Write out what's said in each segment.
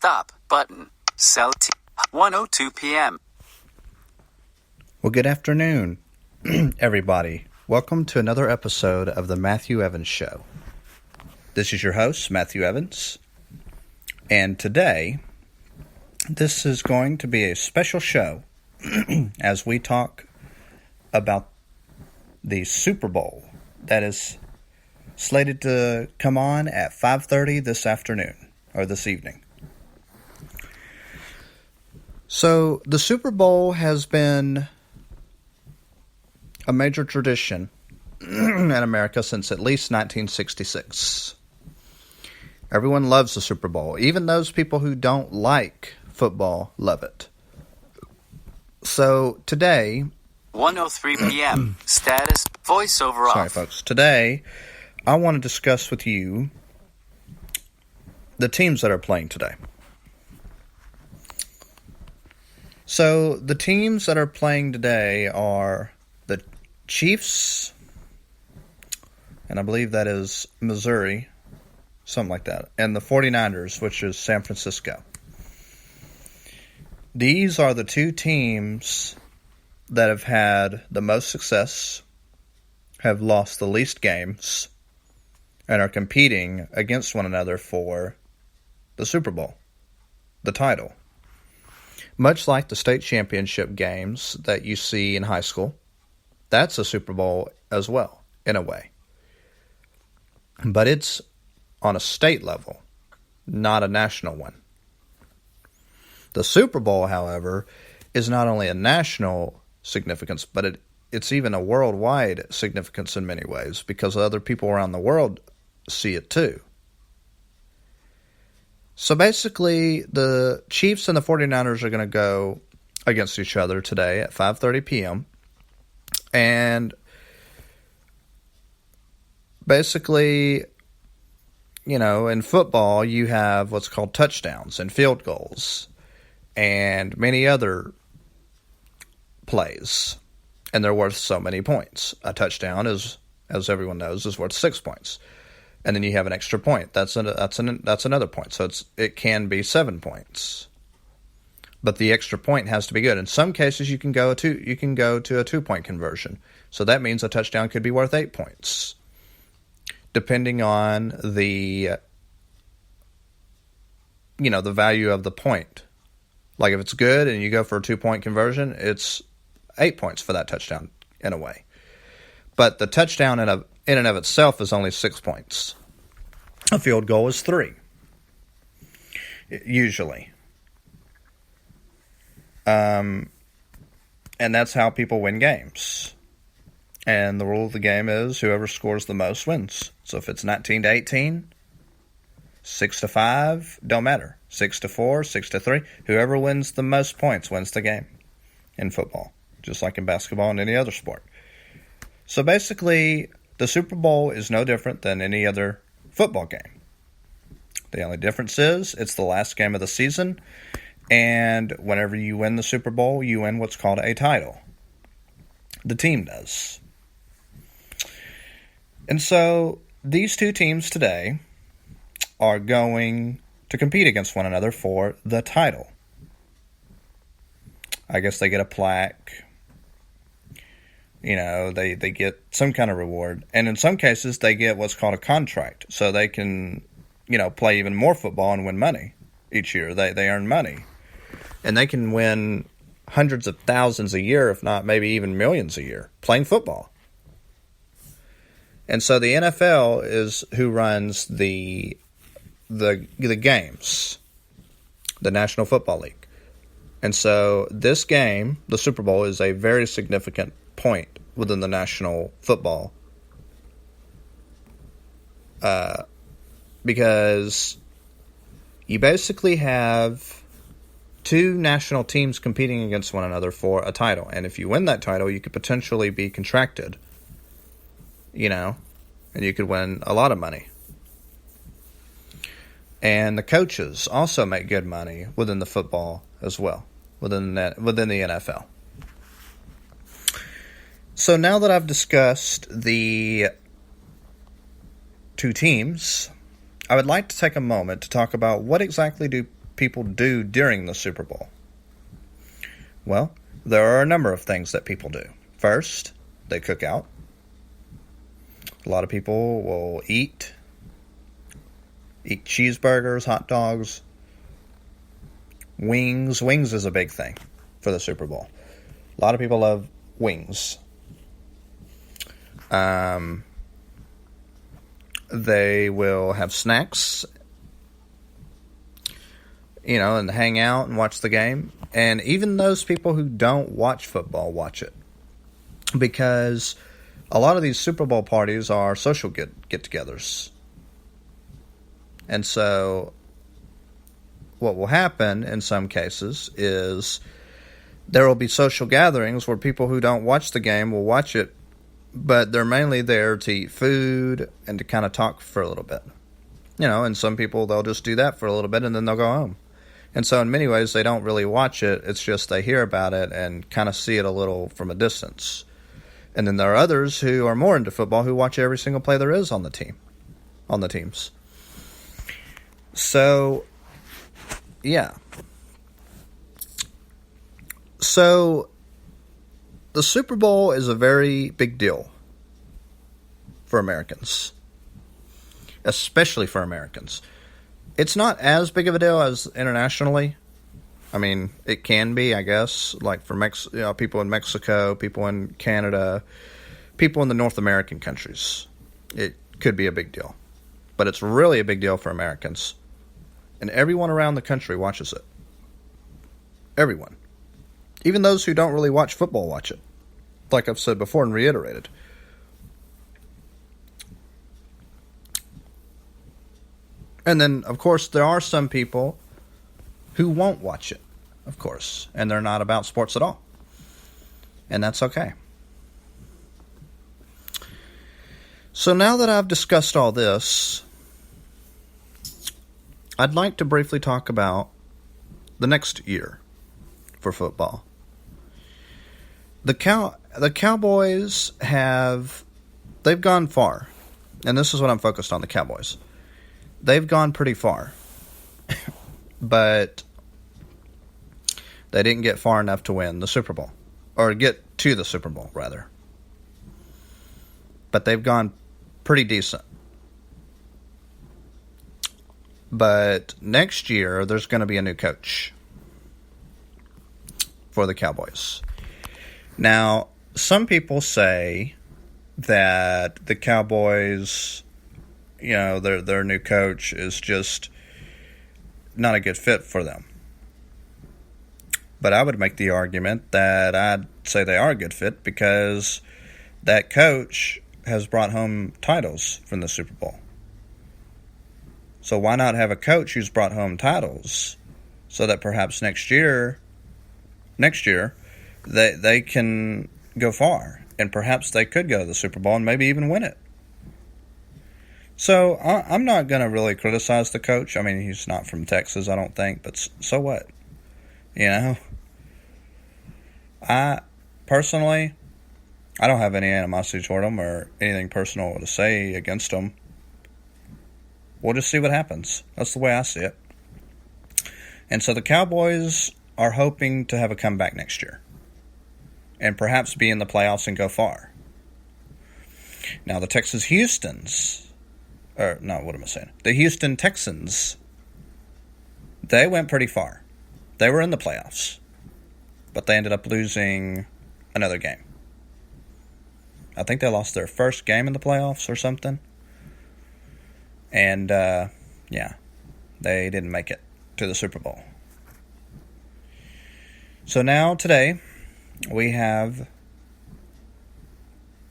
Stop button. Cell 1:02 p.m. Well, good afternoon, everybody. Welcome to another episode of the Matthew Evans Show. This is your host, Matthew Evans. And today, this is going to be a special show as we talk about the Super Bowl that is slated to come on at 5:30 this afternoon, or this evening. So, the Super Bowl has been a major tradition in America since at least 1966. Everyone loves the Super Bowl. Even those people who don't like football love it. So, today... 1:03 p.m. Status. Voiceover off. Sorry, folks. Today, I want to discuss with you the teams that are playing today. So, the teams that are playing today are the Chiefs, and I believe that is Missouri, something like that, and the 49ers, which is San Francisco. These are the two teams that have had the most success, have lost the least games, and are competing against one another for the Super Bowl, the title. Much like the state championship games that you see in high school, that's a Super Bowl as well, in a way. But it's on a state level, not a national one. The Super Bowl, however, is not only a national significance, but it's even a worldwide significance in many ways, because other people around the world see it too. So basically, the Chiefs and the 49ers are going to go against each other today at 5:30 p.m. And basically, you know, in football, you have what's called touchdowns and field goals and many other plays, and they're worth so many points. A touchdown is, as everyone knows, is worth 6 points. And then you have an extra point. That's another point. So it can be 7 points. But the extra point has to be good. In some cases, you can go to a 2-point conversion. So that means a touchdown could be worth 8 points, depending on the value of the point. Like if it's good and you go for a 2-point conversion, it's 8 points for that touchdown in a way. But the touchdown in and of itself is only 6 points. A field goal is 3, usually. And that's how people win games. And the rule of the game is whoever scores the most wins. So if it's 19-18, 6-5, don't matter. 6-4, 6-3, whoever wins the most points wins the game in football, just like in basketball and any other sport. So basically, the Super Bowl is no different than any other football game. The only difference is it's the last game of the season, and whenever you win the Super Bowl, you win what's called a title. The team does. And so these two teams today are going to compete against one another for the title. I guess they get a plaque. You know, they get some kind of reward. And in some cases, they get what's called a contract. So they can, play even more football and win money each year. They earn money. And they can win hundreds of thousands a year, if not maybe even millions a year, playing football. And so the NFL is who runs the games, the National Football League. And so this game, the Super Bowl, is a very significant point within the national football because you basically have two national teams competing against one another for a title. And if you win that title, you could potentially be contracted, and you could win a lot of money. And the coaches also make good money within the football as well, within the NFL. So now that I've discussed the two teams, I would like to take a moment to talk about what exactly do people do during the Super Bowl? Well, there are a number of things that people do. First, they cook out. A lot of people will eat cheeseburgers, hot dogs, wings. Wings is a big thing for the Super Bowl. A lot of people love wings. They will have snacks, and hang out and watch the game. And even those people who don't watch football watch it. Because a lot of these Super Bowl parties are social get-togethers. And so what will happen in some cases is there will be social gatherings where people who don't watch the game will watch it, but they're mainly there to eat food and to kind of talk for a little bit. And some people, they'll just do that for a little bit and then they'll go home. And so in many ways, they don't really watch it. It's just they hear about it and kind of see it a little from a distance. And then there are others who are more into football who watch every single play there is on the teams. So, yeah. So, the Super Bowl is a very big deal for Americans, especially for Americans. It's not as big of a deal as internationally. I mean, it can be, I guess, like for people in Mexico, people in Canada, people in the North American countries. It could be a big deal. But it's really a big deal for Americans. And everyone around the country watches it. Everyone. Even those who don't really watch football watch it. Like I've said before and reiterated. And then, of course, there are some people who won't watch it, of course. And they're not about sports at all. And that's okay. So now that I've discussed all this, I'd like to briefly talk about the next year for football. The Cowboys they've gone far. And this is what I'm focused on, the Cowboys. They've gone pretty far. But they didn't get far enough to win the Super Bowl. Or get to the Super Bowl, rather. But they've gone pretty decent. But next year, there's going to be a new coach for the Cowboys. Now, some people say that the Cowboys, their new coach is just not a good fit for them. But I would make the argument that I'd say they are a good fit because that coach has brought home titles from the Super Bowl. So why not have a coach who's brought home titles so that perhaps next year, they can go far. And perhaps they could go to the Super Bowl and maybe even win it. So I'm not going to really criticize the coach. I mean, he's not from Texas, I don't think. But so what? I personally, I don't have any animosity toward him or anything personal to say against him. We'll just see what happens. That's the way I see it. And so the Cowboys are hoping to have a comeback next year. And perhaps be in the playoffs and go far. Now the The Houston Texans, they went pretty far. They were in the playoffs. But they ended up losing another game. I think they lost their first game in the playoffs or something. And, they didn't make it to the Super Bowl. So now, today, we have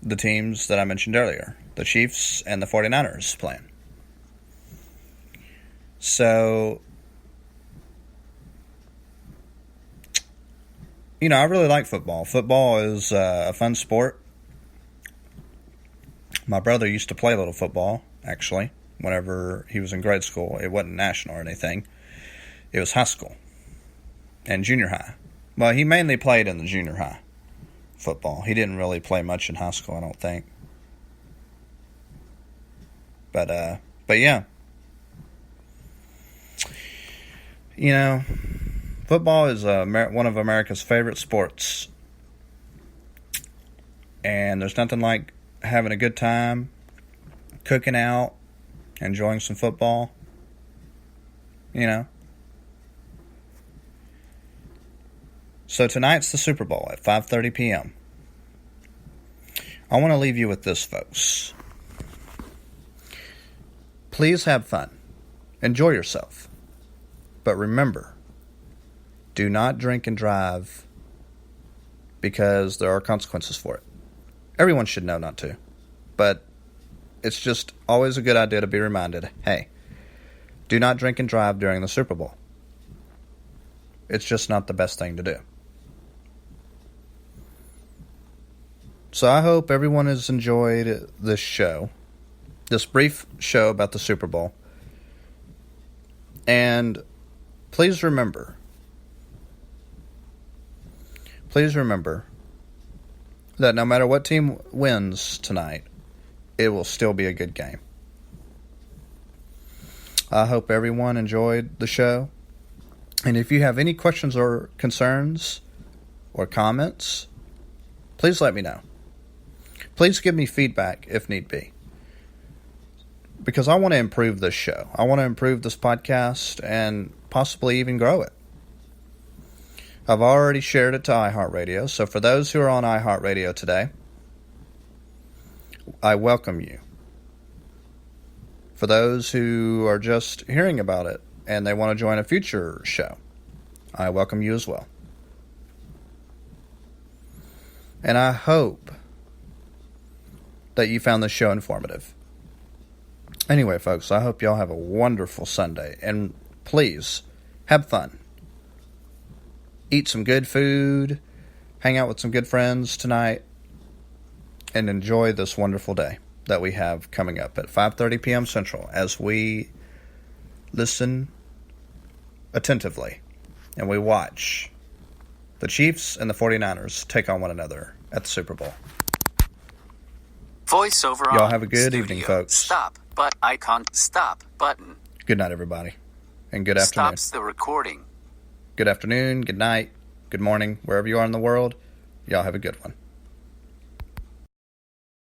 the teams that I mentioned earlier. The Chiefs and the 49ers playing. So, I really like football. Football is a fun sport. My brother used to play a little football, actually. Whenever he was in grade school. It wasn't national or anything. It was high school and junior high. Well, he mainly played in the junior high football. He didn't really play much in high school, I don't think. But yeah. You know, football is one of America's favorite sports. And there's nothing like having a good time, cooking out, enjoying some football. You know. So tonight's the Super Bowl at 5:30 p.m. I want to leave you with this, folks. Please have fun. Enjoy yourself. But remember, do not drink and drive because there are consequences for it. Everyone should know not to. But it's just always a good idea to be reminded, hey, do not drink and drive during the Super Bowl. It's just not the best thing to do. So I hope everyone has enjoyed this show, this brief show about the Super Bowl. And please remember that no matter what team wins tonight, it will still be a good game. I hope everyone enjoyed the show. And if you have any questions or concerns or comments, please let me know. Please give me feedback if need be. Because I want to improve this show. I want to improve this podcast and possibly even grow it. I've already shared it to iHeartRadio, so for those who are on iHeartRadio today, I welcome you. For those who are just hearing about it and they want to join a future show, I welcome you as well. And I hope that you found this show informative. Anyway, folks, I hope y'all have a wonderful Sunday, and please, have fun. Eat some good food, hang out with some good friends tonight, and enjoy this wonderful day that we have coming up at 5:30 p.m. Central as we listen attentively and we watch the Chiefs and the 49ers take on one another at the Super Bowl. Voiceover on. Y'all have a good Studio. evening, folks. Stop, but icon. Stop button. Good night, everybody, and good afternoon. Stops the recording. Good afternoon, good night, good morning, wherever you are in the world. Y'all have a good one.